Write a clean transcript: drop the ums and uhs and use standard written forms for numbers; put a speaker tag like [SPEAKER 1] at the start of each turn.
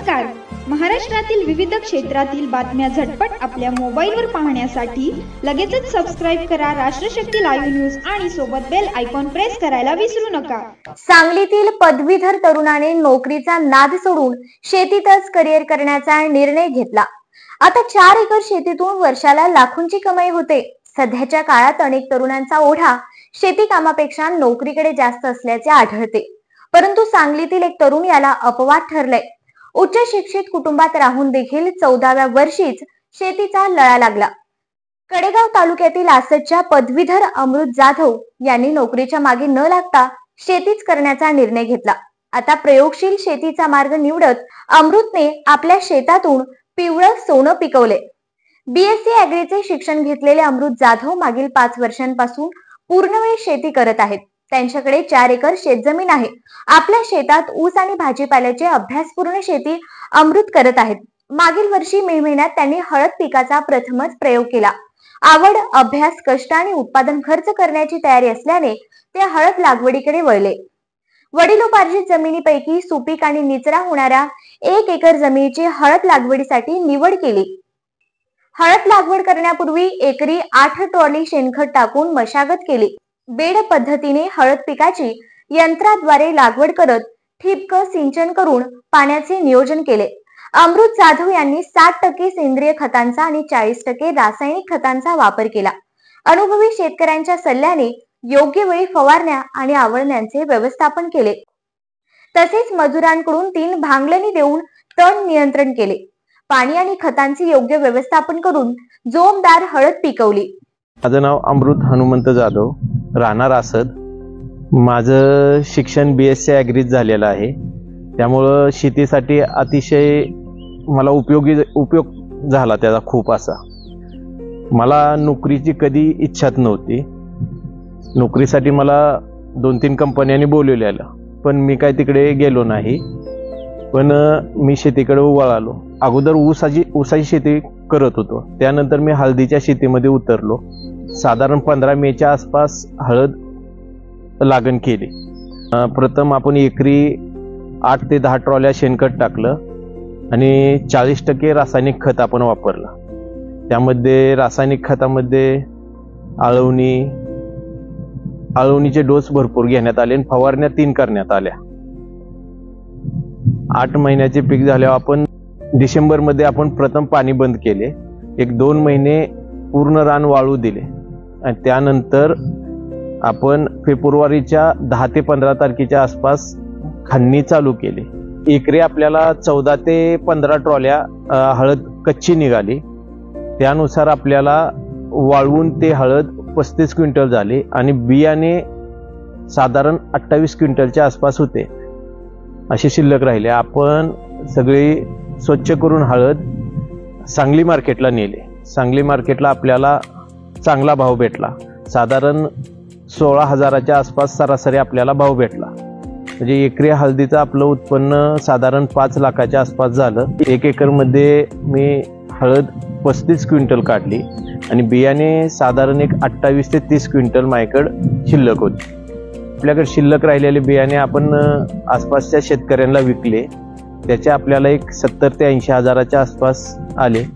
[SPEAKER 1] नमस्कार. महाराष्ट्रातील विविध क्षेत्रातील बातम्या झटपट आपल्या मोबाईलवर पाहण्यासाठी लगेचच सबस्क्राइब करा राष्ट्रशक्ती लाईव्ह न्यूज आणि सोबत बेल आयकॉन प्रेस करायला विसरू नका.
[SPEAKER 2] सांगलीतील पदवीधर तरुणाने नोकरीचा नाद सोडून शेतीतच करिअर करण्याचा निर्णय घेतला. आता 4 एकर शेतीतून वर्षाला लाखोंची कमाई होते. सध्याच्या काळात अनेक तरुणांचा ओढा शेती कामापेक्षा नोकरीकडे जास्त असल्याचे आढळते. परंतु सांगलीतील एक तरुण याला अपवाद ठरलाय. उच्च शिक्षित कुटुंबात राहून देखील 14व्या वर्षीच शेतीचा लळा लागला. कडेगाव तालुक्यातील आसतच्या पदवीधर अमृत जाधव यांनी नोकरीच्या मागे न लागता शेतीच करण्याचा निर्णय घेतला. आता प्रयोगशील शेतीचा मार्ग निवडत अमृतने आपल्या शेतातून पिवळं सोनं पिकवले. BSc ॲग्रीचे शिक्षण घेतलेले अमृत जाधव मागील 5 वर्षांपासून पूर्णवेळ शेती करत आहेत. त्यांच्याकडे 4 एकर शेतजमीन आहे. आपल्या शेतात ऊस आणि भाजीपाल्याची अभ्यासपूर्ण शेती अमृत करत आहेत. मागील वर्षी मे महिन्यात त्यांनी हळद पिकाचा प्रथमच प्रयोग केला. आवड, अभ्यास, कष्ट आणि उत्पादन खर्च करण्याची तयारी असल्याने ते हळद लागवडीकडे वळले. वडिलोपार्जित जमिनीपैकी सुपीक आणि निचरा होणाऱ्या 1 एकर जमिनीची हळद लागवडीसाठी निवड केली. हळद लागवड करण्यापूर्वी एकरी 8 ट्रॉली शेणखत टाकून मशागत केली. बेड पद्धतीने हळद पिकाची यंत्राद्वारे लागवड करत ठिबक सिंचन करून पाण्याचे नियोजन केले. अमृत जाधव यांनी 60% सेंद्रिय खतांचा आणि 40% रासायनिक खतांचा वापर केला. अनुभवी शेतकऱ्यांच्या सल्ल्याने योग्य वेळी फवारण्या आणि आवळण्याचे व्यवस्थापन केले. तसेच मजुरांकडून 3 भांगलणी देऊन तण नियंत्रण केले. पाणी आणि खतांचे योग्य व्यवस्थापन करून जोमदार हळद पिकवली.
[SPEAKER 3] माझं नाव अमृत हनुमंत जाधव, राहणार आसत. माझं शिक्षण BSc ॲग्रीत झालेलं आहे. त्यामुळं शेतीसाठी अतिशय मला उपयोग झाला त्याचा खूप असा. मला नोकरीची कधी इच्छाच नव्हती. नोकरीसाठी मला 2-3 कंपन्यांनी बोलवलेलं, पण मी काय तिकडे गेलो नाही. पण मी शेतीकडे वळालो. अगोदर ऊसाची शेती करत होतो. त्यानंतर मी हळदीच्या शेतीमध्ये उतरलो. साधारण 15 मेच्या आसपास हळद लागण केली. प्रथम आपण एकरी 8 ते 10 ट्रॉल्या शेणखत टाकलं आणि 40% रासायनिक खत आपण वापरलं. त्यामध्ये रासायनिक खतामध्ये आळवणीचे डोस भरपूर घेण्यात आले आणि फवारण्या 3 करण्यात आल्या. 8 महिन्याचे पीक झाल्यावर आपण डिसेंबरमध्ये आपण प्रथम पाणी बंद केले. 1-2 महिने पूर्ण रान वाळू दिले आणि त्यानंतर आपण फेब्रुवारीच्या 10 ते 15 तारखेच्या आसपास खणणी चालू केली. एकरी आपल्याला 14 ते 15 ट्रॉल्या हळद कच्ची निघाली. त्यानुसार आपल्याला वाळवून ते हळद 35 क्विंटल झाले आणि बियाणे साधारण 28 क्विंटलच्या आसपास होते. असे शिल्लक राहिले. आपण सगळी स्वच्छ करून हळद सांगली मार्केटला नेले. सांगली मार्केटला आपल्याला चांगला भाव भेटला. साधारण 16,000च्या आसपास सरासरी आपल्याला भाव भेटला. म्हणजे एकरी हळदीचं आपलं उत्पन्न साधारण 5 लाखाच्या आसपास झालं. 1 एकरमध्ये मी हळद 35 क्विंटल काढली आणि बियाणे साधारण 28 ते 30 क्विंटल माझ्याकडे शिल्लक होते. आपल्याकडे शिल्लक राहिलेले बियाणे आपण आसपासच्या शेतकऱ्यांना विकले. त्याचे आपल्याला 70 ते 80 हजाराच्या आसपास आले.